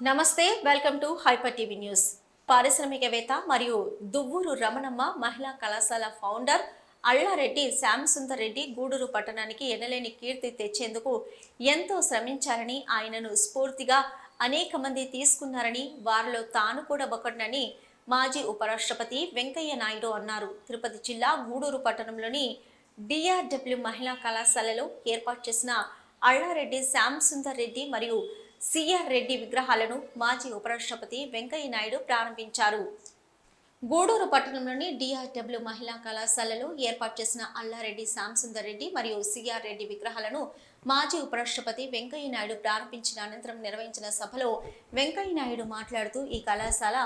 నమస్తే, welcome to hyper TV news. పారిశ్రామికవేత్త మరియు దువ్వూరు రమణమ్మ మహిళా కళాశాల ఫౌండర్ అల్లారెడ్డి శ్యామసుందర్ రెడ్డి గూడూరు పట్టణానికి ఎనలేని కీర్తి తెచ్చేందుకు ఎంతో శ్రమించారని, ఆయనను స్ఫూర్తిగా అనేక మంది తీసుకున్నారని, వారిలో తాను కూడా ఒకటినని మాజీ ఉపరాష్ట్రపతి వెంకయ్య నాయుడు అన్నారు. తిరుపతి జిల్లా గూడూరు పట్టణంలోని డిఆర్డబ్ల్యూ మహిళా కళాశాలలో ఏర్పాటు చేసిన అల్లారెడ్డి శ్యామసుందర్ రెడ్డి మరియు సిఆర్ రెడ్డి విగ్రహాలను మాజీ ఉపరాష్ట్రపతి వెంకయ్య నాయుడు ప్రారంభించారు. గూడూరు పట్టణంలోని డిఆర్డబ్ల్యూ మహిళా కళాశాలలో ఏర్పాటు చేసిన అల్లారెడ్డి శ్యామసుందర్ రెడ్డి మరియు సిఆర్ రెడ్డి విగ్రహాలను మాజీ ఉపరాష్ట్రపతి వెంకయ్య నాయుడు ప్రారంభించిన అనంతరం నిర్వహించిన సభలో వెంకయ్య నాయుడు మాట్లాడుతూ, ఈ కళాశాల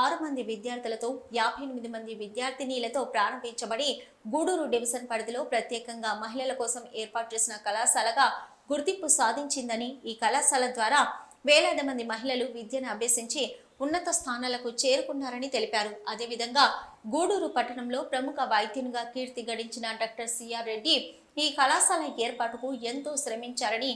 6 మంది విద్యార్థులతో 58 మంది విద్యార్థినీలతో ప్రారంభించబడి గూడూరు డివిజన్ పరిధిలో ప్రత్యేకంగా మహిళల కోసం ఏర్పాటు చేసిన కళాశాలగా గుర్తింపు సాధించిందని, ఈ కళాశాల ద్వారా వేలాది మంది మహిళలు విద్యను అభ్యసించి ఉన్నత స్థానాలకు చేరుకున్నారని తెలిపారు. అదేవిధంగా గూడూరు పట్టణంలో ప్రముఖ వైద్యునిగా కీర్తి గడించిన డాక్టర్ సిఆర్ రెడ్డి ఈ కళాశాల ఏర్పాటుకు ఎంతో శ్రమించారని,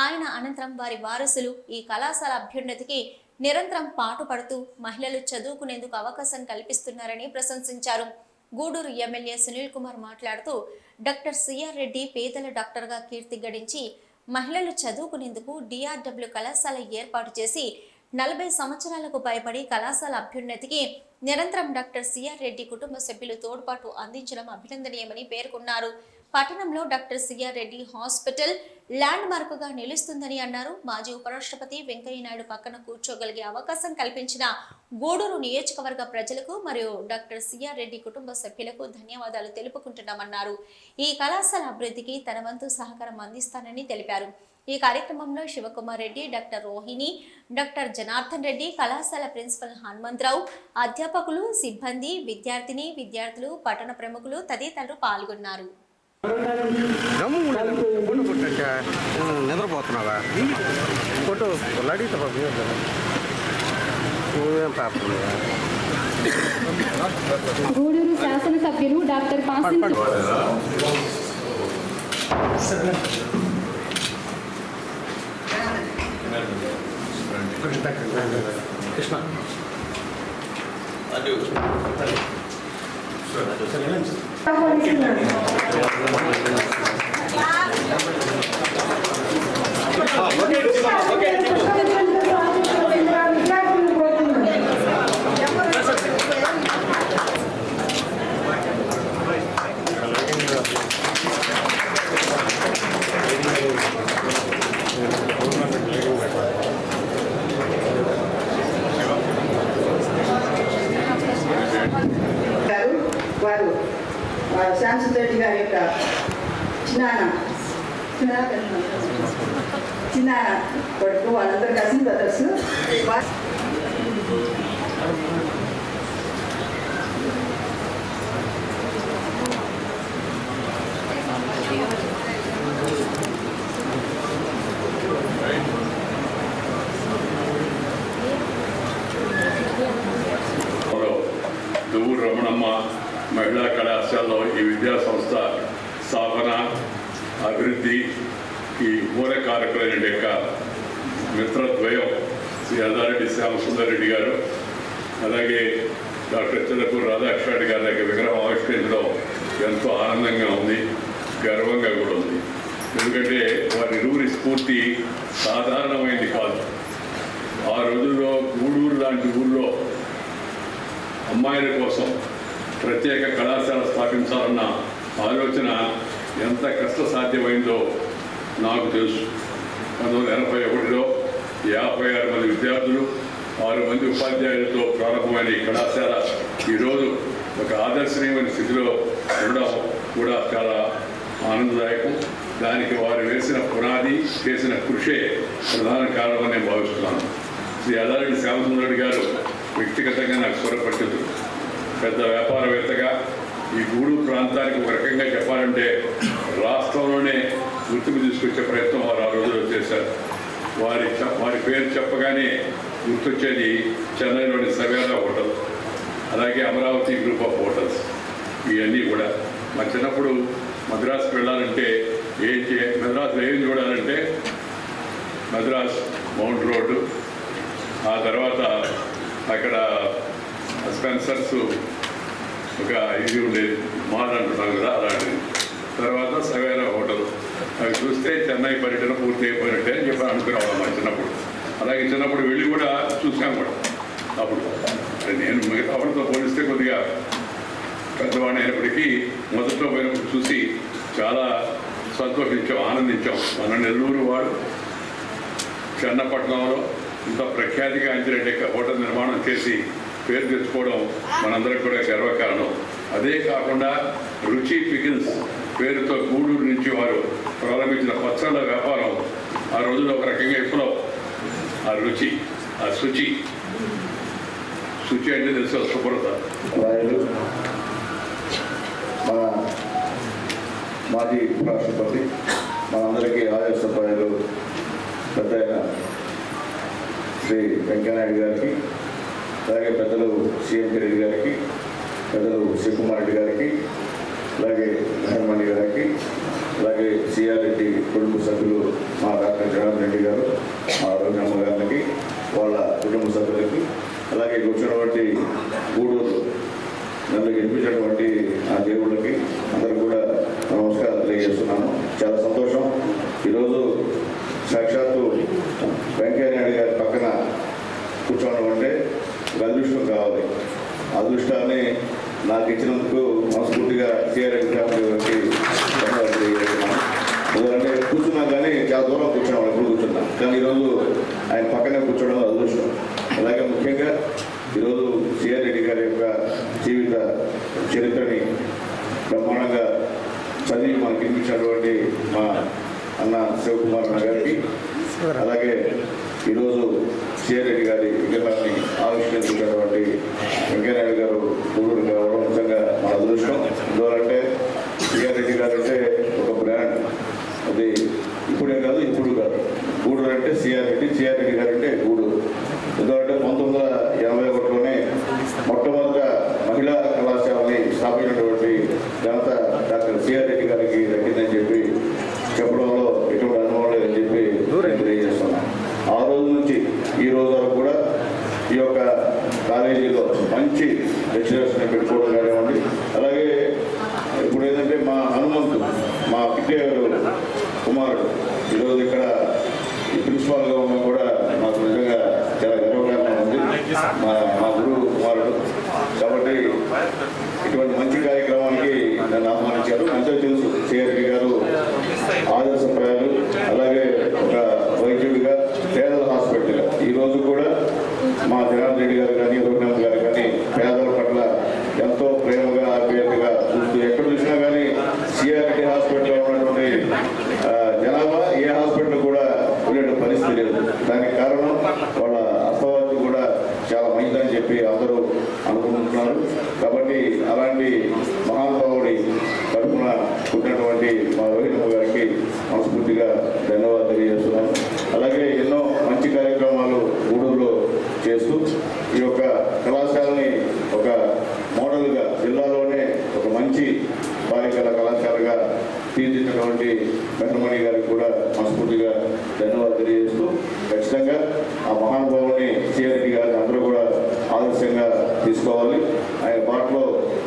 ఆయన అనంతరం వారి వారసులు ఈ కళాశాల అభ్యున్నతికి నిరంతరం పాటుపడుతూ మహిళలు చదువుకునేందుకు అవకాశం కల్పిస్తున్నారని ప్రశంసించారు. గూడూరు ఎమ్మెల్యే సునీల్ కుమార్ మాట్లాడుతూ, డాక్టర్ సిఆర్ రెడ్డి పేదల డాక్టర్గా కీర్తి గడించి మహిళలు చదువుకునేందుకు డిఆర్డబ్ల్యూ కళాశాల ఏర్పాటు చేసి 40 సంవత్సరాలకు పైబడి కళాశాల అభ్యున్నతికి నిరంతరం డాక్టర్ సిఆర్ రెడ్డి కుటుంబ సభ్యులు తోడ్పాటు అందించడం అభినందనీయమని పేర్కొన్నారు. పట్టణంలో doctor CR Reddy hospital land mark గా నిలుస్తుందని అన్నారు. మాజీ ఉపరాష్ట్రపతి వెంకయ్య నాయుడు పక్కన కూర్చోగలిగే అవకాశం కల్పించిన గూడూరు నియోజకవర్గ ప్రజలకు మరియు డాక్టర్ సిఆర్ రెడ్డి కుటుంబ సభ్యులకు ధన్యవాదాలు తెలుపుకుంటున్నామన్నారు. ఈ కళాశాల అభివృద్ధికి తన వంతు సహకారం అందిస్తానని తెలిపారు. ఈ కార్యక్రమంలో శివకుమార్ రెడ్డి, డాక్టర్ రోహిణి, డాక్టర్ జనార్దన్ రెడ్డి, కళాశాల ప్రిన్సిపల్ హనుమంతరావు, అధ్యాపకులు, సిబ్బంది, విద్యార్థులు, పట్టణ ప్రముఖులు తదితరులు పాల్గొన్నారు. నిద్రపోతున్నావా? ఫోటో అడిగితే గూడూరు శాసనసభ్యులు డాక్టర్ కృష్ణ వారు శ్యామసుందర్ రెడ్డి గారి యొక్క చిన్నాన్న కొడుకు, వాళ్ళందరూ కజిన్ బ్రదర్స్. దువ్వూరు రమణమ్మ మహిళా కళాశాలలో ఈ విద్యా సంస్థ స్థాపన, అభివృద్ధి, ఈ మూలకారకులైన యొక్క మిత్రద్వయం శ్రీ అల్లారెడ్డి శ్యామసుందర్ రెడ్డి గారు, అలాగే డాక్టర్ చిలకూరు రాధాకృష్ణ గారి యొక్క విగ్రహం ఆవిష్కరించడం ఎంతో ఆనందంగా ఉంది, గర్వంగా కూడా ఉంది. ఎందుకంటే వారి ఇరువురి స్ఫూర్తి సాధారణమైనది కాదు. ఆ రోజుల్లో గూడూరు లాంటి ఊళ్ళో అమ్మాయిల కోసం ప్రత్యేక కళాశాల స్థాపించాలన్న ఆలోచన ఎంత కష్టసాధ్యమైందో నాకు తెలుసు. 1981లో 56 మంది విద్యార్థులు, 6 మంది ఉపాధ్యాయులతో ప్రారంభమైన ఈ కళాశాల ఈరోజు ఒక ఆదర్శనీయమైన స్థితిలో ఉండడం కూడా చాలా ఆనందదాయకం. దానికి వారు వేసిన పునాది, చేసిన కృషే ప్రధాన కారణమని నేను భావిస్తున్నాను. శ్రీ అల్లారెడ్డి శ్యామసుందర్ రెడ్డి గారు వ్యక్తిగతంగా నాకు స్వరపరిచితుడు. పెద్ద వ్యాపారవేత్తగా ఈ గూడూరు ప్రాంతానికి ఒక రకంగా చెప్పాలంటే రాష్ట్రంలోనే గుర్తింపు తీసుకొచ్చే ప్రయత్నం వారు ఆ రోజుల్లో చేశారు. వారి పేరు చెప్పగానే గుర్తొచ్చేది చెన్నైలోని సవేరా హోటల్, అలాగే అమరావతి గ్రూప్ ఆఫ్ హోటల్స్. ఇవన్నీ కూడా మా చిన్నప్పుడు మద్రాసుకు వెళ్ళాలంటే మద్రాసులో ఏం చూడాలంటే మద్రాస్ మౌంట్ రోడ్డు, ఆ తర్వాత అక్కడ స్పెన్సర్స్ ఒక ఇది ఉండేది, మాల్ అంటున్నాం కదా అలాంటిది. తర్వాత సవేరా హోటల్, అవి చూస్తే చెన్నై పర్యటన పూర్తి అయిపోయినట్టే అని చెప్పి అనుకునేవాళ్ళం మా చిన్నప్పుడు. అలాగే చిన్నప్పుడు వెళ్ళి కూడా చూసాం కూడా. అప్పుడు నేను మిగతా వాళ్ళతో పోలిస్తే కొద్దిగా పెద్దవాడిని అయినప్పటికీ మొదట్లో పోయినప్పుడు చూసి చాలా సంతోషించాం, ఆనందించాం. మన నెల్లూరు వాడు చెన్నపట్నంలో ఇంత ప్రఖ్యాతిగాంచినట్టు హోటల్ నిర్మాణం చేసి పేరు తెచ్చుకోవడం మనందరికి కూడా గర్వకారణం. అదే కాకుండా రుచి పికిల్స్ పేరుతో గూడూరు నుంచి వారు ప్రారంభించిన పచ్చళ్ళ వ్యాపారం ఆ రోజుల్లో ఒక రకంగా విప్లవం. ఆ రుచి, ఆ శుచి అంటే తెలుసు, శుభ్రత. రాయలు మన మాజీ రాష్ట్రపతి, మనందరికీ ఆరోగ్య సదుపాయాలు పెద్ద శ్రీ వెంకయ్యనాయుడు గారికి, అలాగే పెద్దలు సీఎం రెడ్డి గారికి, పెద్దలు శివకుమార్ రెడ్డి గారికి, అలాగే మెహర్మణి గారికి, అలాగే సిఆర్ రెడ్డి కుటుంబ సభ్యులు మా డాక్టర్ జగన్ రెడ్డి గారు, మా రోగినమ్మ గారికి, వాళ్ళ కుటుంబ సభ్యులకి, అలాగే వచ్చినటువంటి గూడూరు నన్ను గెలిపించినటువంటి ఆ దేవుళ్ళకి అందరూ కూడా నమస్కారాలు తెలియజేస్తున్నాను. చాలా సంతోషం. ఈరోజు సాక్షాత్తు వెంకయ్యనాయుడు గారి పక్కన కూర్చోవడం అంటే ఒక అదృష్టం కావాలి. అదృష్టాన్ని నాకు ఇచ్చినందుకు మనస్ఫూర్తిగా సిఆర్ఎస్ గారికి ధన్యవాదాలు తెలియజేస్తున్నాను. ఎందుకంటే కూర్చున్నా కానీ చాలా దూరం కూర్చున్నాం, ఎప్పుడు కూర్చున్నాం, కానీ ఈరోజు ఆయన పక్కనే కూర్చోవడం అదృష్టం. అలాగే ముఖ్యంగా ఈరోజు సిఆర్ రెడ్డి గారి యొక్క జీవిత చరిత్రని బ్రహ్మాండంగా చదివి మనకి వినిపించినటువంటి మా అన్న శివకుమార్ అన్న గారికి, అలాగే ఈరోజు సిఆర్ రెడ్డి గారి విగ్రహాన్ని ఆవిష్కరించినటువంటి వెంకయ్యనాయుడు గారు గూడూరు కావడం నిజంగా మన అదృష్టం. ఎందుకంటే సిఆర్ రెడ్డి గారు అంటే ఒక బ్రాండ్, అది ఇప్పుడే కాదు, ఇప్పుడు కాదు. గూడూరు అంటే సిఆర్ రెడ్డి గారు అంటే గూడూరు. ఎందుకంటే 1981లోనే మొట్టమొదట మహిళా కళాశాలని స్థాపించినటువంటి ఘనత డాక్టర్ సిఆర్ రెడ్డి గారికి దక్కిందని చెప్పి చెప్పడంలో ఎటువంటి అనుభవం లేదని చెప్పి తెలియజేస్తున్నాను. ఆ రోజు నుంచి ఈ రోజు వరకు కూడా ఈ యొక్క కాలేజీలో మంచి లెక్చరర్స్ని పెట్టుకోవడం కానివ్వండి, అలాగే ఇప్పుడు ఏంటంటే మా హనుమంతు, మా పిట్టేవారు కుమారుడు ఈరోజు ఇక్కడ ప్రిన్సిపాల్గా ఉన్నా కూడా నాకు నిజంగా చాలా గర్వకారణం ఉంది. మా గురువు కుమారుడు కాబట్టి ఇటువంటి మంచి కార్యక్రమానికి నన్ను ఆహ్వానించారు. అంతే తెలుసు సిఆర్పి గారు ఆదర్శప్రాయాలు, అలాగే ఒక వైద్యుడిగా, పేదల హాస్పిటల్గా ఈరోజు కూడా మా జగన్ రెడ్డి గారు కానీ, రోగినాథ్ గారు కానీ పేదల పట్ల ఎంతో ప్రేమగా, ఆప్యాయతగా చూస్తూ ఎక్కడ చూసినా కానీ సిఆర్టీ హాస్పిటల్లో ఉన్నటువంటి జనాభా ఏ హాస్పిటల్ కూడా వెళ్ళే పరిస్థితి లేదు. దానికి కారణం వాళ్ళ అస్తవాది కూడా చాలా మంచిదని చెప్పి అందరూ అనుకుంటున్నారు. కాబట్టి అలాంటి మహానుభావుడి తరఫున పుట్టినటువంటి మా రోహిణమ్మ గారికి మనస్ఫూర్తిగా ధన్యవాదాలు తెలియజేస్తున్నాను. అలాగే ఎన్నో మంచి కార్యక్రమాలు గూడూరులో చేస్తూ ఈ యొక్క కళాశాలని ఒక మోడల్గా జిల్లాలోనే ఒక మంచి బాలికల కళాశాలగా తీర్చినటువంటి మెహర్మణి గారికి కూడా మనస్ఫూర్తిగా ధన్యవాదాలు తెలియజేస్తూ, ఖచ్చితంగా ఆ మహానుభావుని సిఆర్ రెడ్డి గారిని అందరూ కూడా ఆదర్శంగా తీసుకోవాలి, ఆయన బాటలో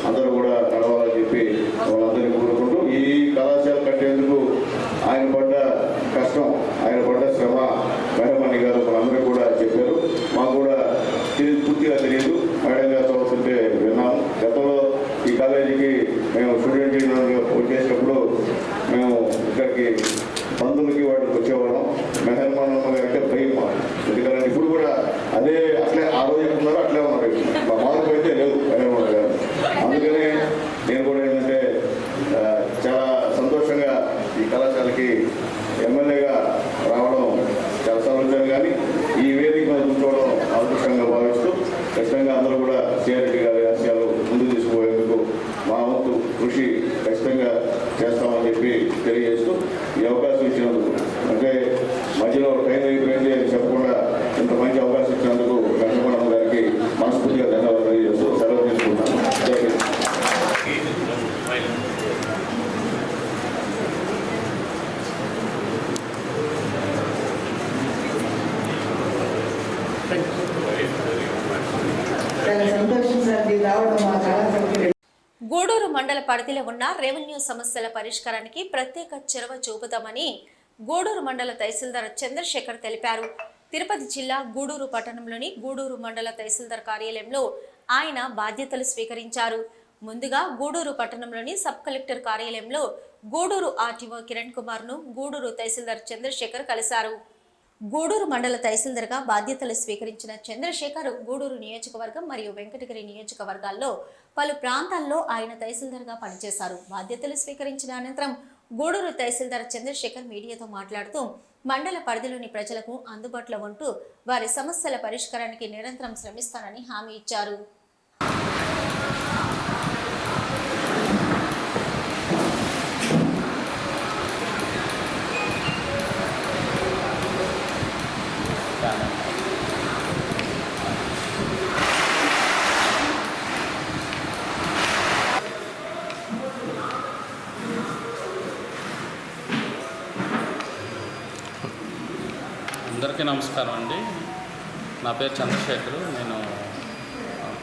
అందరూ కూడా నడవాలని చెప్పి వాళ్ళందరినీ కోరుకుంటూ, ఈ కళాశాల కట్టేందుకు ఆయన పడ్డ కష్టం, ఆయన పడ్డ శ్రమ మెహర్మణి గారు మనందరూ కూడా చెప్పారు. మాకు కూడా పూర్తిగా తెలియదు, మేడం గారు చదువుతుంటే విన్నాము. గతంలో ఈ కాలేజీకి మేము స్టూడెంట్ యూనియన్ చేసినప్పుడు మేము ఇక్కడికి బంధువులకి వాటికి వచ్చేవాళ్ళం. మెహర్మణమ్మ గారు అంటే భయం. ఎందుకంటే ఇప్పుడు కూడా అదే అట్లే ఆ రోజు ఉన్నారు, అట్లే ఉన్నారు. మా మార్పు అయితే లేదు మెహర్మణ గారు. అందుకనే నేను కూడా ఏంటంటే చాలా సంతోషంగా ఈ కళాశాలకి ఎమ్మెల్యేగా రావడం చాలా సంతోషం, కానీ ఈ వేదిక మీద కూర్చోవడం అదృష్టంగా భావిస్తూ ఖచ్చితంగా అందరూ కూడా సిఆర్ రెడ్డి గారి ఆశయాలు ముందుకు తీసుకుపోయేందుకు మా వంతు కృషి ఖచ్చితంగా చేస్తామని చెప్పి తెలియజేస్తూ, ఈ అవకాశం ఇచ్చినందుకు, అంటే మధ్యలో టైం అయిపోయింది అని చెప్పకుండా ఇంత మంచి అవకాశం ఇచ్చినందుకు వెంకటరమణ గారికి మనస్ఫూర్తిగా ధన్యవాదాలు తెలియజేస్తూ సెలవు తీసుకుంటాను. Thank you. మండల పరిధిలో ఉన్న రెవెన్యూ సమస్యల పరిష్కారానికి ప్రత్యేక చొరవ చూపుతామని గూడూరు మండల తహసీల్దార్ చంద్రశేఖర్ తెలిపారు. తిరుపతి జిల్లా గూడూరు పట్టణంలోని గూడూరు మండల తహసీల్దార్ కార్యాలయంలో ఆయన బాధ్యతలు స్వీకరించారు. ముందుగా గూడూరు పట్టణంలోని సబ్ కలెక్టర్ కార్యాలయంలో గూడూరు ఆర్టీఓ కిరణ్ కుమార్ ను గూడూరు తహసీల్దార్ చంద్రశేఖర్ కలిశారు. గూడూరు మండల తహసీల్దార్గా బాధ్యతలు స్వీకరించిన చంద్రశేఖర్ గూడూరు నియోజకవర్గం మరియు వెంకటగిరి నియోజకవర్గాల్లో పలు ప్రాంతాల్లో ఆయన తహసీల్దార్గా పనిచేశారు. బాధ్యతలు స్వీకరించిన అనంతరం గూడూరు తహసీల్దార్ చంద్రశేఖర్ మీడియాతో మాట్లాడుతూ మండల పరిధిలోని ప్రజలకు అందుబాటులో ఉంటూ వారి సమస్యల పరిష్కారానికి నిరంతరం శ్రమిస్తానని హామీ ఇచ్చారు. అందరికీ నమస్కారం అండి. నా పేరు చంద్రశేఖర్. నేను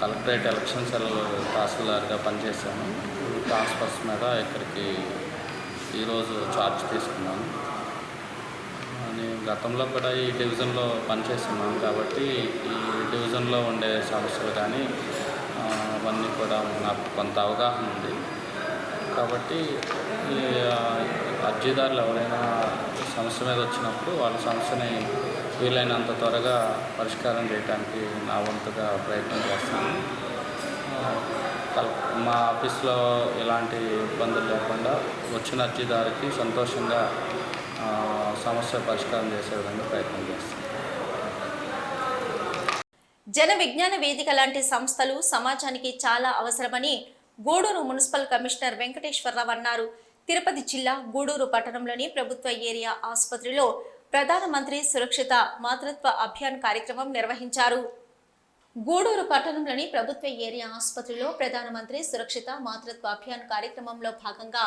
కలెక్టరేట్ ఎలక్షన్ సెల్ తహసీల్దార్గా పనిచేశాను. ట్రాన్స్ఫర్స్ మీద ఇక్కడికి ఈరోజు ఛార్జ్ తీసుకున్నాను. నేను గతంలో కూడా ఈ డివిజన్లో పనిచేస్తున్నాను కాబట్టి ఈ డివిజన్లో ఉండే సమస్యలు కానీ అవన్నీ కూడా నాకు కొంత అవగాహన ఉంది. కాబట్టి ఈ అర్జీదారులు ఎవరైనా సమస్య మీద వచ్చినప్పుడు వాళ్ళ సమస్యని వీలైనంత త్వరగా పరిష్కారం చేయడానికి నా వంతుగా ప్రయత్నం చేస్తాను. మా ఆఫీస్లో ఎలాంటి ఇబ్బందులు లేకుండా వచ్చిన అర్జీదారికి సంతోషంగా సమస్య పరిష్కారం చేసే విధంగా ప్రయత్నం చేస్తాను. జన విజ్ఞాన వేదిక లాంటి సంస్థలు సమాజానికి చాలా అవసరమని గూడూరు మున్సిపల్ కమిషనర్ వెంకటేశ్వరరావు అన్నారు. తిరుపతి జిల్లా గూడూరు పట్టణంలోని ప్రభుత్వ ఏరియా ఆసుపత్రిలో ప్రధానమంత్రి సురక్షిత మాతృత్వ అభియాన్ కార్యక్రమం నిర్వహించారు. గూడూరు పట్టణంలోని ప్రభుత్వ ఏరియా ఆసుపత్రిలో ప్రధానమంత్రి సురక్షిత మాతృత్వ అభియాన్ కార్యక్రమంలో భాగంగా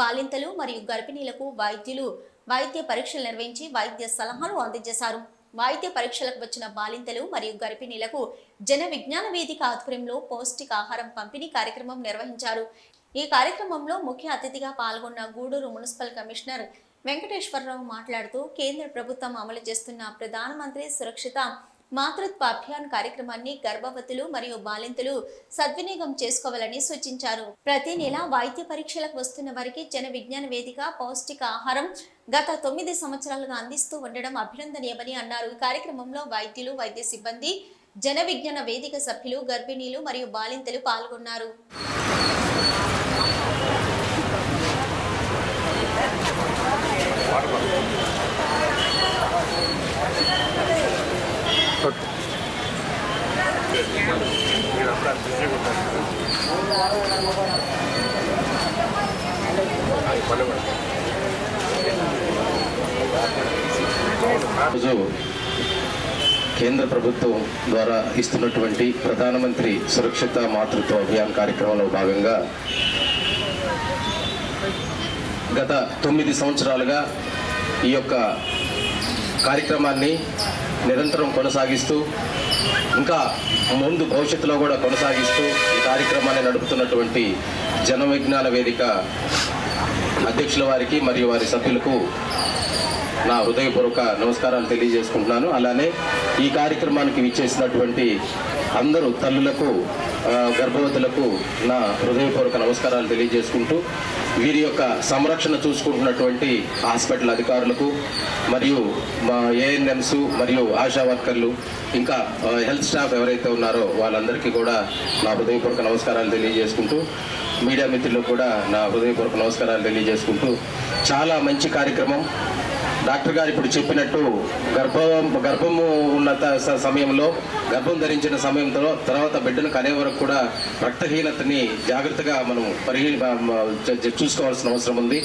బాలింతలు మరియు గర్భిణీలకు వైద్యులు వైద్య పరీక్షలు నిర్వహించి వైద్య సలహాలు అందజేశారు. వైద్య పరీక్షలకు వచ్చిన బాలింతలు మరియు గర్భిణీలకు జన విజ్ఞాన వేదిక ఆధ్వర్యంలో పౌష్టికాహారం పంపిణీ కార్యక్రమం నిర్వహించారు. ఈ కార్యక్రమంలో ముఖ్య అతిథిగా పాల్గొన్న గూడూరు మున్సిపల్ కమిషనర్ వెంకటేశ్వరరావు మాట్లాడుతూ కేంద్ర ప్రభుత్వం అమలు చేస్తున్న ప్రధానమంత్రి సురక్షిత మాతృత్వ అభియాన్ కార్యక్రమాన్ని గర్భవతులు మరియు బాలింతలు సద్వినియోగం చేసుకోవాలని సూచించారు. ప్రతి నెల వైద్య పరీక్షలకు వస్తున్న వారికి జన విజ్ఞాన వేదిక పౌష్టిక ఆహారం గత 9 సంవత్సరాలుగా అందిస్తూ ఉండడం అభినందనీయమని అన్నారు. ఈ కార్యక్రమంలో వైద్యులు, వైద్య సిబ్బంది, జన విజ్ఞాన వేదిక సభ్యులు, గర్భిణీలు మరియు బాలింతలు పాల్గొన్నారు. కేంద్ర ప్రభుత్వం ద్వారా ఇస్తున్నటువంటి ప్రధానమంత్రి సురక్షిత మాతృత్వ అభియాన్ కార్యక్రమంలో భాగంగా గత 9 సంవత్సరాలుగా ఈ యొక్క కార్యక్రమాన్ని నిరంతరం కొనసాగిస్తూ ఇంకా ముందు భవిష్యత్తులో కూడా కొనసాగిస్తూ ఈ కార్యక్రమాన్ని నడుపుతున్నటువంటి జన విజ్ఞాన వేదిక అధ్యక్షుల వారికి మరియు వారి సభ్యులకు నా హృదయపూర్వక నమస్కారాలు తెలియజేసుకుంటున్నాను. అలానే ఈ కార్యక్రమానికి విచ్చేసినటువంటి అందరూ తల్లులకు, గర్భవతులకు నా హృదయపూర్వక నమస్కారాలు తెలియజేసుకుంటూ వీరి యొక్క సంరక్షణ చూసుకుంటున్నటువంటి హాస్పిటల్ అధికారులకు మరియు మా ఏఎన్ఎంస్ మరియు ఆశా వర్కర్లు ఇంకా హెల్త్ స్టాఫ్ ఎవరైతే ఉన్నారో వాళ్ళందరికీ కూడా నా హృదయపూర్వక నమస్కారాలు తెలియజేసుకుంటూ మీడియా మిత్రులకు కూడా నా హృదయపూర్వక నమస్కారాలు తెలియజేసుకుంటూ చాలా మంచి కార్యక్రమం. డాక్టర్ గారు ఇప్పుడు చెప్పినట్టు గర్భము ఉన్న సమయంలో, గర్భం ధరించిన సమయంలో తర్వాత బిడ్డను కనే వరకు కూడా రక్తహీనతని జాగ్రత్తగా మనం చూసుకోవాల్సిన అవసరం ఉంది.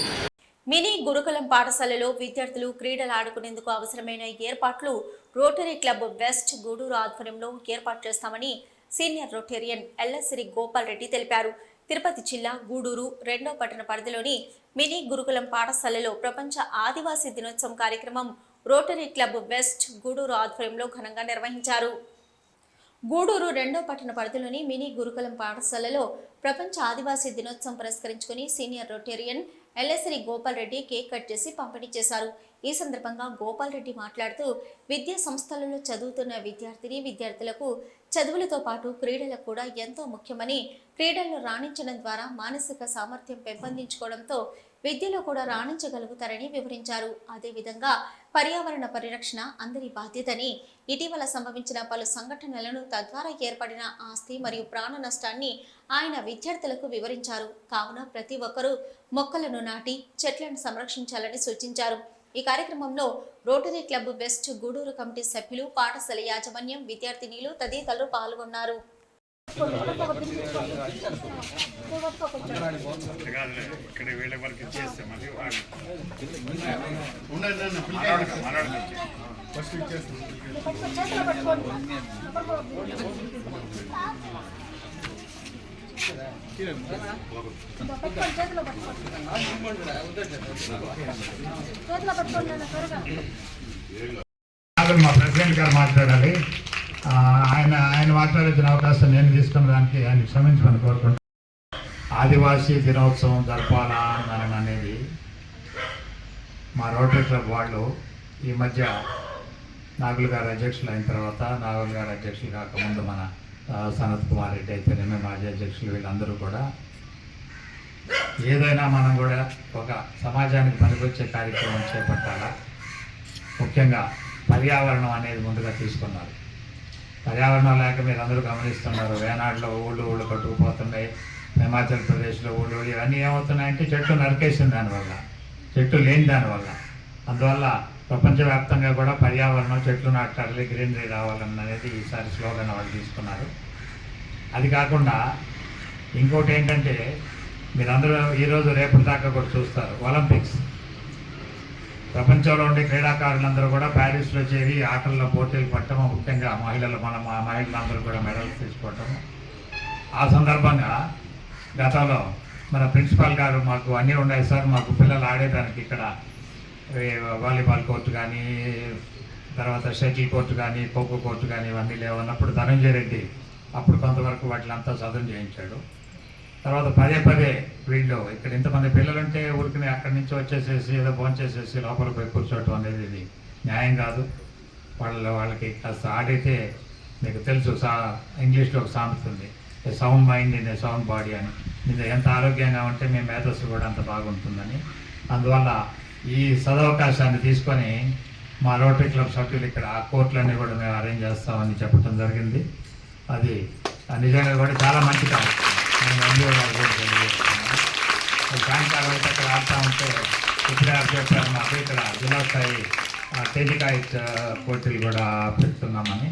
మినీ గురుకులం పాఠశాలలో విద్యార్థులు క్రీడలు ఆడుకునేందుకు అవసరమైన ఏర్పాట్లు రోటరీ క్లబ్ వెస్ట్ గూడూరు ఆధ్వర్యంలో ఏర్పాటు చేస్తామని సీనియర్ రొటేరియన్ ఎల్లసిరి గోపాల్ రెడ్డి తెలిపారు. తిరుపతి జిల్లా గూడూరు 2వ పట్టణ పరిధిలోని మినీ గురుకులం పాఠశాలలో ప్రపంచ ఆదివాసీ దినోత్సవం కార్యక్రమం రోటరీ క్లబ్ వెస్ట్ గూడూరు ఆధ్వర్యంలో ఘనంగా నిర్వహించారు. గూడూరు 2వ పట్టణ పరిధిలోని మినీ గురుకులం పాఠశాలలో ప్రపంచ ఆదివాసీ దినోత్సవం పురస్కరించుకుని సీనియర్ రొటేరియన్ ఎల్ఎస్రి గోపాల్ రెడ్డి కేక్ కట్ చేసి పంపిణీ చేశారు. ఈ సందర్భంగా గోపాల్ రెడ్డి మాట్లాడుతూ విద్యా సంస్థలలో చదువుతున్న విద్యార్థులకు చదువులతో పాటు క్రీడలకు కూడా ఎంతో ముఖ్యమని, క్రీడల్లో రాణించడం ద్వారా మానసిక సామర్థ్యం పెంపొందించుకోవడంతో విద్యలో కూడా రాణించగలుగుతారని వివరించారు. అదేవిధంగా పర్యావరణ పరిరక్షణ అందరి బాధ్యతని, ఇటీవల సంభవించిన పలు సంఘటనలను తద్వారా ఏర్పడిన ఆస్తి మరియు ప్రాణ నష్టాన్ని ఆయన విద్యార్థులకు వివరించారు. కావున ప్రతి ఒక్కరూ మొక్కలను నాటి చెట్లను సంరక్షించాలని సూచించారు. ఈ కార్యక్రమంలో Rotary club west Gudur committee సభ్యులు, పాఠశాల యాజమాన్యం, విద్యార్థినీలు తదితరులు పాల్గొన్నారు. మా ప్రెసిడెంట్ గారు మాట్లాడాలి. ఆయన మాట్లాడించిన అవకాశం నేను తీసుకున్న దానికి ఆయన క్షమించమని కోరుకుంటున్నాను. ఆదివాసీ దినోత్సవం జరపాలా అనేది మా రోటరీ క్లబ్ వాళ్ళు ఈ మధ్య నాగులు గారు అధ్యక్షులు అయిన తర్వాత, నాగులు గారు అధ్యక్షులు కాకముందు మన సనత్ కుమార్ రెడ్డి అయితేనేమి మాజీ అధ్యక్షులు, వీళ్ళందరూ కూడా ఏదైనా మనం కూడా ఒక సమాజానికి పనికొచ్చే కార్యక్రమం చేపట్టాలా. ముఖ్యంగా పర్యావరణం అనేది ముందుగా తీసుకున్నారు. పర్యావరణం లేక మీరు అందరూ గమనిస్తున్నారు, వేనాడులో ఊళ్ళు కట్టుకుపోతున్నాయి, హిమాచల్ ప్రదేశ్లో ఊళ్ళు ఇవన్నీ ఏమవుతున్నాయంటే చెట్లు నరికేసింది దానివల్ల, చెట్లు లేని దానివల్ల. అందువల్ల ప్రపంచవ్యాప్తంగా కూడా పర్యావరణం, చెట్లు నాటాలి, గ్రీనరీ రావాలన్నది ఈసారి స్లోగన్ వాళ్ళు తీసుకున్నారు. అది కాకుండా ఇంకోటి ఏంటంటే, మీరందరూ ఈరోజు రేపటి దాకా కూడా చూస్తారు, ఒలింపిక్స్. ప్రపంచంలో ఉండే క్రీడాకారులందరూ కూడా ప్యారిస్లో చేరి ఆటల్లో పోటీలు పట్టడం, ముఖ్యంగా మహిళలందరూ కూడా మెడల్స్ తీసుకోవటం. ఆ సందర్భంగా గతంలో మన ప్రిన్సిపాల్ గారు మాకు అన్నీ ఉన్నాయి సార్, మాకు పిల్లలు ఆడేదానికి ఇక్కడ వాలీబాల్ కోర్టు కానీ, తర్వాత షటిల్ కోర్టు కానీ, ఖోఖో కోర్టు కానీ ఇవన్నీ లేవన్నప్పుడు ధనంజయ రెడ్డి అప్పుడు కొంతవరకు వాటిలంతా చదువు చేయించాడు. తర్వాత పదే వీళ్ళు ఇక్కడ ఇంతమంది పిల్లలుంటే ఊరికి అక్కడి నుంచి వచ్చేసేసి ఏదో ఫోన్ చేసేసి లోపల పోయి కూర్చోవటం అనేది ఇది న్యాయం కాదు. వాళ్ళకి కాస్త ఆడితే, మీకు తెలుసు ఇంగ్లీష్లో ఒక సామెత ఉంది, a sound mind in a sound body అని. మీరు ఎంత ఆరోగ్యంగా ఉంటే మీ మేధస్సు కూడా అంత బాగుంటుందని. అందువల్ల ఈ సదవకాశాన్ని తీసుకొని మా రోటరీ క్లబ్ సభ్యులు ఇక్కడ ఆ కోర్టులన్నీ కూడా మేము అరేంజ్ చేస్తామని చెప్పడం జరిగింది. అది నిజంగా కూడా చాలా మంచి కార్యక్రమం. నేను ఎన్జిఓ గారు కూడా తెలియజేస్తున్నాను. సాయంకాలం అయితే అక్కడ ఆడుతూ ఉంటే ఇప్పుడే చెప్పారు మాకు ఇక్కడ జిల్లా స్థాయి తేలికాయ పోటీలు కూడా పెడుతున్నామని.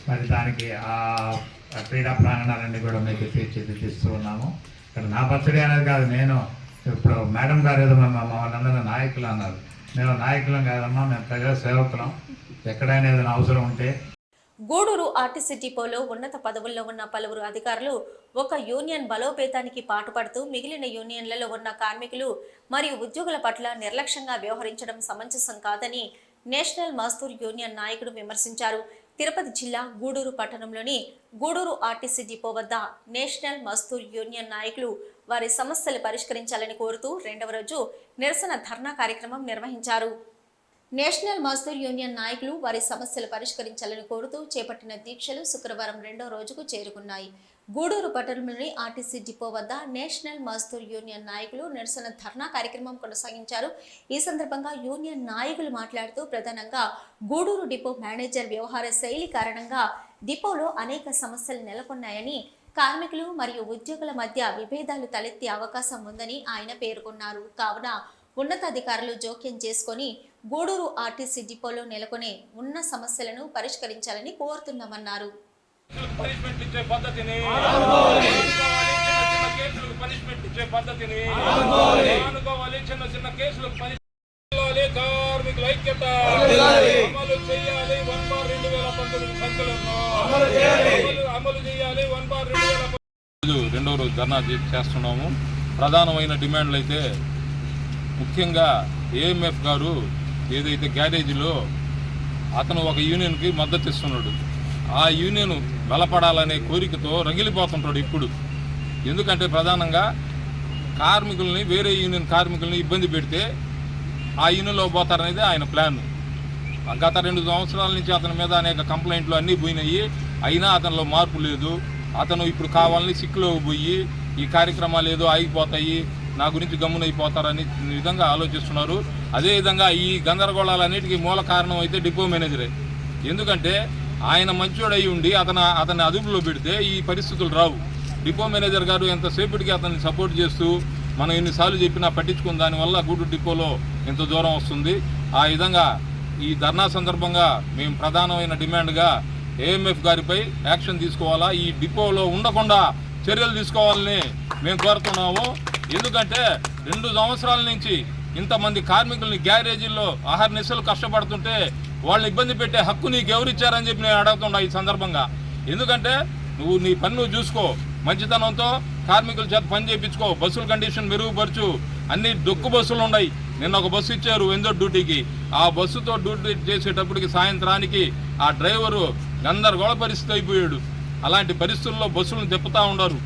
మరి దానికి ఆ క్రీడా ప్రాంగణాలన్నీ కూడా మీకు తీర్చిదిద్దిస్తూ ఉన్నాము. ఇక్కడ నా బర్త్డే అనేది కాదు, నేను ఇప్పుడు మేడం గారు ఏదో మమ్మల్ని అందరూ నాయకులు అన్నారు. మేము నాయకులం కాదమ్మా, మేము ప్రజా సేవకులం. ఎక్కడైనా ఏదైనా అవసరం ఉంటే. గూడూరు ఆర్టీసీ డిపోలో ఉన్నత పదవుల్లో ఉన్న పలువురు అధికారులు ఒక యూనియన్ బలోపేతానికి పాటుపడుతూ మిగిలిన యూనియన్లలో ఉన్న కార్మికులు మరియు ఉద్యోగుల పట్ల నిర్లక్ష్యంగా వ్యవహరించడం సమంజసం కాదని నేషనల్ మజ్దూర్ యూనియన్ నాయకుడు విమర్శించారు. తిరుపతి జిల్లా గూడూరు పట్టణంలోని గూడూరు ఆర్టీసీ డిపో వద్ద నేషనల్ మజ్దూర్ యూనియన్ నాయకులు వారి సమస్యలు పరిష్కరించాలని కోరుతూ 2వ రోజు నిరసన ధర్నా కార్యక్రమం నిర్వహించారు. నేషనల్ మజ్దూర్ యూనియన్ నాయకులు వారి సమస్యలు పరిష్కరించాలని కోరుతూ చేపట్టిన దీక్షలు శుక్రవారం 2వ రోజుకు చేరుకున్నాయి. గూడూరు పట్టణంలోని ఆర్టీసీ డిపో వద్ద నేషనల్ మజ్దూర్ యూనియన్ నాయకులు నిరసన ధర్నా కార్యక్రమం కొనసాగించారు. ఈ సందర్భంగా యూనియన్ నాయకులు మాట్లాడుతూ ప్రధానంగా గూడూరు డిపో మేనేజర్ వ్యవహార శైలి కారణంగా డిపోలో అనేక సమస్యలు నెలకొన్నాయని, కార్మికులు మరియు ఉద్యోగుల మధ్య విభేదాలు తలెత్తే అవకాశం ఉందని ఆయన పేర్కొన్నారు. కావున ఉన్నతాధికారులు జోక్యం చేసుకొని గూడూరు ఆర్టీసీ డిపోలో నెలకొనే ఉన్న సమస్యలను పరిష్కరించాలని కోరుతున్నామన్నారు. రెండవ రోజు ధర్నా చేస్తున్నాము. ప్రధానమైన డిమాండ్లు అయితే ముఖ్యంగా ఏఎంఎఫ్ గారు ఏదైతే గ్యారేజీలో అతను ఒక యూనియన్కి మద్దతు ఇస్తున్నాడు, ఆ యూనియన్ బలపడాలనే కోరికతో రగిలిపోతుంటాడు ఇప్పుడు. ఎందుకంటే ప్రధానంగా కార్మికుల్ని, వేరే యూనియన్ కార్మికుల్ని ఇబ్బంది పెడితే ఆ యూనియన్లో పోతారనేది ఆయన ప్లాన్. గత 2 సంవత్సరాల నుంచి అతని మీద అనేక కంప్లైంట్లు అన్నీ పోయినాయి. అయినా అతనిలో మార్పు లేదు. అతను ఇప్పుడు కావాలని సిక్కులో పోయి ఈ కార్యక్రమాలు ఏదో ఆగిపోతాయి, నా గురించి గమ్మునైపోతారని విధంగా ఆలోచిస్తున్నారు. అదేవిధంగా ఈ గందరగోళాలన్నిటికీ మూల కారణం అయితే డిపో మేనేజరే. ఎందుకంటే ఆయన మంచోడై ఉండి అతని అదుపులో పెడితే ఈ పరిస్థితులు రావు. డిపో మేనేజర్ గారు ఎంతసేపటికి అతన్ని సపోర్ట్ చేస్తూ మనం ఎన్నిసార్లు చెప్పినా పట్టించుకున్న దానివల్ల గూడూరు డిపోలో ఇంత దూరం వస్తుంది. ఆ విధంగా ఈ ధర్నా సందర్భంగా మేము ప్రధానమైన డిమాండ్గా ఏఎంఎఫ్ గారిపై యాక్షన్ తీసుకోవాలా, ఈ డిపోలో ఉండకుండా చర్యలు తీసుకోవాలని మేము కోరుతున్నాము. ఎందుకంటే 2 సంవత్సరాల నుంచి ఇంతమంది కార్మికుల్ని గ్యారేజీల్లో అహర్నిశలు కష్టపడుతుంటే వాళ్ళని ఇబ్బంది పెట్టే హక్కు నీకు ఎవరిచ్చారని చెప్పి నేను అడుగుతున్నా ఈ సందర్భంగా. ఎందుకంటే నువ్వు నీ పని నువ్వు చూసుకో, మంచితనంతో కార్మికుల చేత పని చేయించుకో, బస్సుల కండిషన్ మెరుగుపరచు. అన్ని డొక్కు బస్సులు ఉన్నాయి. నిన్న ఒక బస్సు ఇచ్చారు వెందో డ్యూటీకి. ఆ బస్సుతో డ్యూటీ చేసేటప్పటికి సాయంత్రానికి ఆ డ్రైవరు గందరగోళ పరిస్థితి అయిపోయాడు. అలాంటి పరిస్థితుల్లో బస్సులను తిప్పుతూ ఉండరు.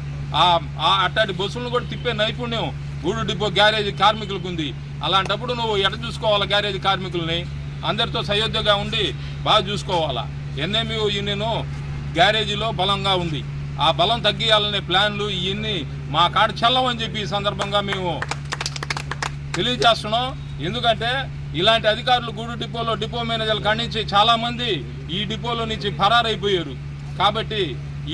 అట్లాంటి బస్సులను కూడా తిప్పే నైపుణ్యం గూడూరు డిపో గ్యారేజీ కార్మికులకు ఉంది. అలాంటప్పుడు నువ్వు ఎట చూసుకోవాలా గ్యారేజీ కార్మికుల్ని? అందరితో సయోధ్యగా ఉండి బాగా చూసుకోవాలా. ఎన్ఎంయూ యూనియన్ గ్యారేజీలో బలంగా ఉంది. ఆ బలం తగ్గియాలనే ప్లాన్లు ఇవన్నీ మా కాడ చల్లవని చెప్పి ఈ సందర్భంగా మేము తెలియజేస్తున్నాం. ఎందుకంటే ఇలాంటి అధికారులు గూడూరు డిపోలో డిపో మేనేజర్లు కానించి చాలామంది ఈ డిపోలో నుంచి ఫరారైపోయారు. కాబట్టి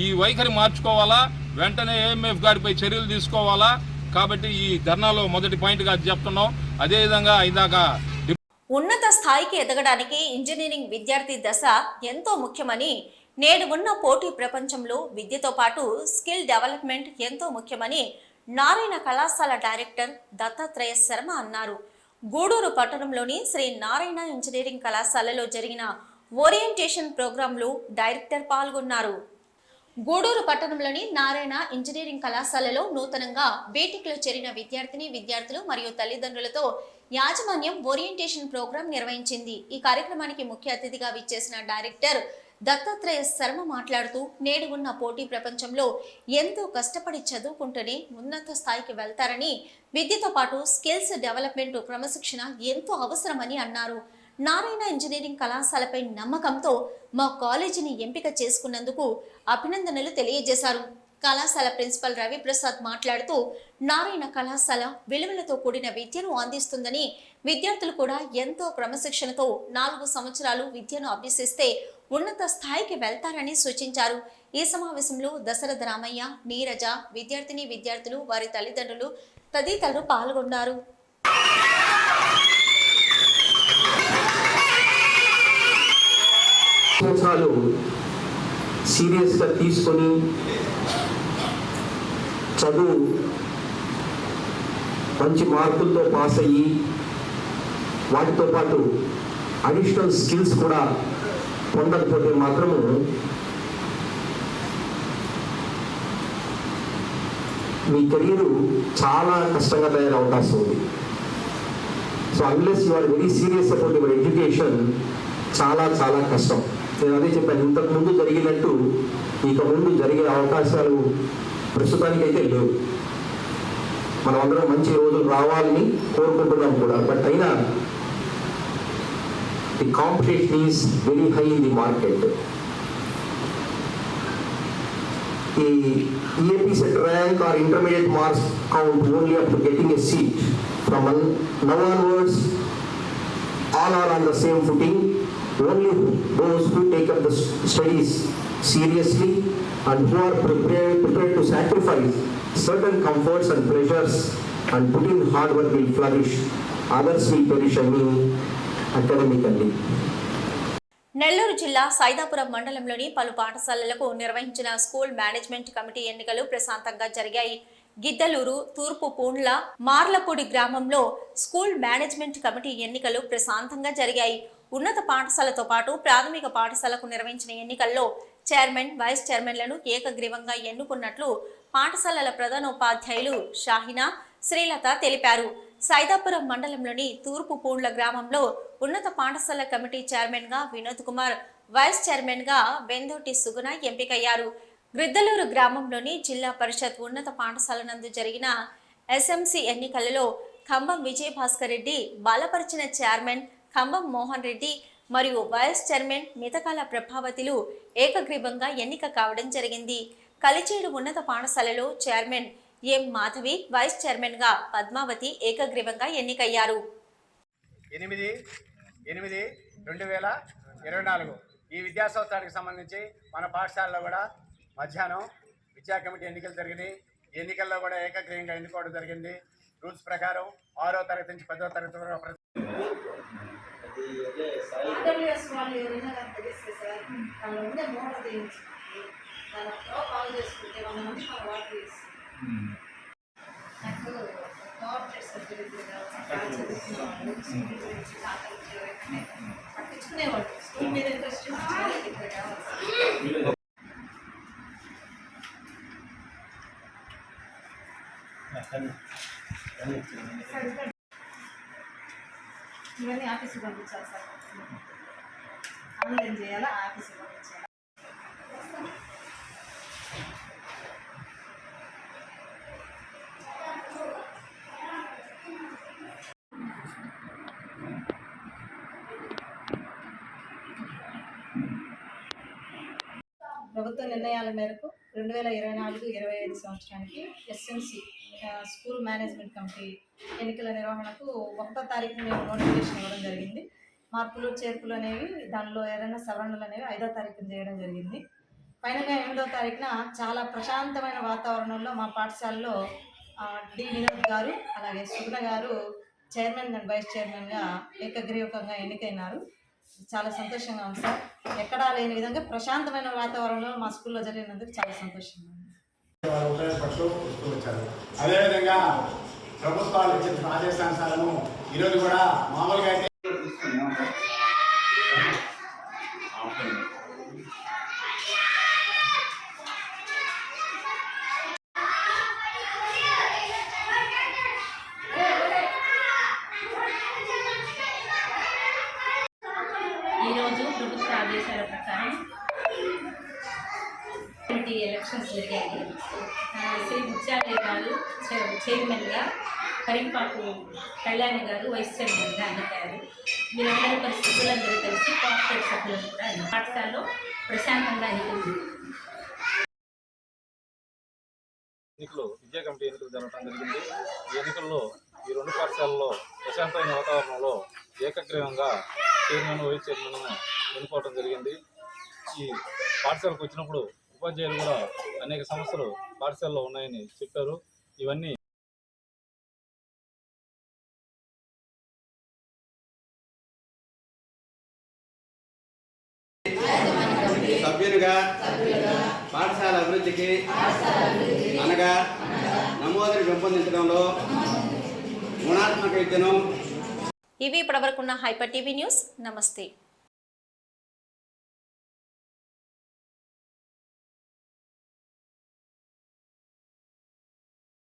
ఈ వైఖరి మార్చుకోవాలా, వెంటనే ఏఎంఎఫ్ గారిపై చర్యలు తీసుకోవాలా. కాబట్టి ఈ ధర్నాలో మొదటి పాయింట్గా చెప్తున్నాం. అదేవిధంగా ఇందాక ఉన్నత స్థాయికి ఎదగడానికి ఇంజనీరింగ్ విద్యార్థి దశ ఎంతో ముఖ్యమని, నేడు ఉన్న పోటీ ప్రపంచంలో విద్యతో పాటు స్కిల్ డెవలప్మెంట్ ఎంతో ముఖ్యమని నారాయణ కళాశాల డైరెక్టర్ దత్తాత్రేయ శర్మ అన్నారు. గూడూరు పట్టణంలోని శ్రీ నారాయణ ఇంజనీరింగ్ కళాశాలలో జరిగిన ఓరియంటేషన్ ప్రోగ్రాంలో డైరెక్టర్ పాల్గొన్నారు. గూడూరు పట్టణంలోని నారాయణ ఇంజనీరింగ్ కళాశాలలో నూతనంగా బీటెక్లో చేరిన విద్యార్థులు మరియు తల్లిదండ్రులతో యాజమాన్యం ఓరియంటేషన్ ప్రోగ్రాం నిర్వహించింది. ఈ కార్యక్రమానికి ముఖ్య అతిథిగా విచ్చేసిన డైరెక్టర్ దత్తాత్రేయ శర్మ మాట్లాడుతూ, నేడు ఉన్న పోటీ ప్రపంచంలో ఎంతో కష్టపడి చదువుకుంటూనే ఉన్నత స్థాయికి వెళ్తారని, విద్యతో పాటు స్కిల్స్ డెవలప్మెంట్ క్రమశిక్షణ ఎంతో అవసరమని అన్నారు. నారాయణ ఇంజనీరింగ్ కళాశాలపై నమ్మకంతో మా కాలేజీని ఎంపిక చేసుకున్నందుకు అభినందనలు తెలియజేశారు. కళాశాల ప్రిన్సిపల్ రవిప్రసాద్ మాట్లాడుతూ, నారాయణ కళాశాల విలువలతో కూడిన విద్యను అందిస్తుందని, విద్యార్థులు కూడా ఎంతో క్రమశిక్షణతో 4 సంవత్సరాలు విద్యను అభ్యసిస్తే ఉన్నత స్థాయికి వెళ్తారని సూచించారు. ఈ సమావేశంలో దశరథ రామయ్య, నీరజ, విద్యార్థులు, వారి తల్లిదండ్రులు తదితరులు పాల్గొన్నారు. సంవత్సరాలు సీరియస్గా తీసుకొని చదువు మంచి మార్కులతో పాస్ అయ్యి వాటితో పాటు అడిషనల్ స్కిల్స్ కూడా పొందకపోతే మాత్రము మీ కెరీరు చాలా కష్టంగా తయారయ్యే అవకాశం ఉంది. So unless you are very serious about your education, చాలా చాలా కష్టం. నేను అదే చెప్పాను, ఇంతకు ముందు జరిగినట్టు ఇక ముందు జరిగే అవకాశాలు ప్రస్తుతానికైతే లేవు. మనం అందరం మంచి రోజులు రావాలని కోరుకుంటున్నాం కూడా. బట్ అయినా the competition is very high in the market. ఈ EAP set rank or intermediate marks count only up to getting a seat. From now onwards, all are on the same footing. Only those who take up the studies seriously and who are prepared to sacrifice certain comforts and pleasures and put in hard work will flourish. Others will perish academically. Nellore జిల్లా సైదాపురం మండలంలోని పలు పాఠశాలలకు నిర్వహించిన school management committee ఎన్నికలు ప్రశాంతంగా జరిగాయి. గిద్దలూరు, తూర్పు పూండ్ల, మార్లపూడి గ్రామంలో స్కూల్ మేనేజ్మెంట్ కమిటీ ఎన్నికలు ప్రశాంతంగా జరిగాయి. ఉన్నత పాఠశాలతో పాటు ప్రాథమిక పాఠశాలకు నిర్వహించిన ఎన్నికల్లో చైర్మన్, వైస్ చైర్మన్లను ఏకగ్రీవంగా ఎన్నుకున్నట్లు పాఠశాలల ప్రధానోపాధ్యాయులు షాహినా, శ్రీలత తెలిపారు. సైదాపురం మండలంలోని తూర్పు పూండ్ల గ్రామంలో ఉన్నత పాఠశాల కమిటీ చైర్మన్ గా వినోద్ కుమార్, వైస్ చైర్మన్ గా వెందోటి సుగుణ ఎంపికయ్యారు. గ్రిద్దలూరు గ్రామంలోని జిల్లా పరిషత్ ఉన్నత పాఠశాల నందు జరిగిన ఎస్ఎంసి ఎన్నికలలో ఖమ్మం విజయభాస్కర్ రెడ్డి బలపరిచిన చైర్మన్ ఖమ్మం మోహన్ రెడ్డి మరియు వైస్ చైర్మన్ మితకాల ప్రభావతిలు ఏకగ్రీవంగా ఎన్నిక కావడం జరిగింది. కలిచేడు ఉన్నత పాఠశాలలో chairman M Madhavi, vice chairman గా పద్మావతి ఏకగ్రీవంగా ఎన్నికయ్యారు. 8/8/2024 ఈ విద్యా సంవత్సరానికి సంబంధించి మన పాఠశాలలో కూడా మధ్యాహ్నం విద్యా కమిటీ ఎన్నికలు జరిగినాయి. ఈ ఎన్నికల్లో కూడా ఏకగ్రీవంగా ఎన్నుకోవడం జరిగింది. రూల్స్ ప్రకారం 6వ తరగతి నుంచి 10వ తరగతి వరకు పట్టించుకునేవాడు స్కూల్ మీద ఇంట్రెస్ట్ ఇవన్నీ ఆఫీస్కి పంపించాలి సార్. ఆన్లైన్ చేయాలా, ఆఫీస్కి పంపించాలి. ప్రభుత్వ నిర్ణయాల మేరకు 2024-25 సంవత్సరానికి ఎస్ఎంసి స్కూల్ మేనేజ్మెంట్ కమిటీ ఎన్నికల నిర్వహణకు 1వ తారీఖున మేము నోటిఫికేషన్ ఇవ్వడం జరిగింది. మార్పులు చేర్పులు అనేవి దానిలో ఏదైనా సవరణలు అనేవి 5వ తారీఖున చేయడం జరిగింది. ఫైనల్గా 8వ తారీఖున చాలా ప్రశాంతమైన వాతావరణంలో మా పాఠశాలలో డి వినోద్ గారు అలాగే సుగుణ గారు చైర్మన్ అండ్ వైస్ చైర్మన్గా ఏకగ్రీవకంగా ఎన్నికైనారు. చాలా సంతోషంగా ఉంది సార్. ఎక్కడా లేని విధంగా ప్రశాంతమైన వాతావరణంలో మా స్కూల్లో జరిగినందుకు చాలా సంతోషంగా ఉంది. ఉపయోగపడుతూ వస్తూ వచ్చారు. అదేవిధంగా ప్రభుత్వాలు ఇచ్చిన ఆదేశానుసారము ఈరోజు కూడా మామూలుగా అయితే ఈరోజు ప్రభుత్వ ఆదేశాల ప్రకారం కమిటీ ఎలక్షన్స్ జరిగాయి. శ్రీ ముత్యాలయ్య గారు చైర్మన్గా, కరింపాకు కళ్యాణి గారు వైస్ చైర్మన్గా ఎన్నికయ్యారు. వీరందరి పరిస్థితులందరూ కలిసి కార్పొరేట్ సభ్యులను కూడా పాఠశాలలో ప్రశాంతంగా ఎన్నికలు విద్యా కమిటీ ఎన్నికలు జరగడం జరిగింది. ఈ ఎన్నికల్లో ఈ 2 పాఠశాలలో ప్రశాంతమైన వాతావరణంలో ఏకగ్రీవంగా చైర్మన్, వైస్ చైర్మన్ ఎన్నుకోవడం జరిగింది. ఈ పాఠశాలకు వచ్చినప్పుడు ఉపాధ్యాయులు కూడా అనేక సమస్యలు పాఠశాలలో ఉన్నాయని చెప్పారు. ఇవన్నీ సభ్యులుగా పాఠశాల అభివృద్ధికి అనగా నమోదును పెంపొందించడంలో గుణాత్మక విద్యను ఇవి ఇప్పటివరకున్న హైపర్ టీవీ న్యూస్. నమస్తే.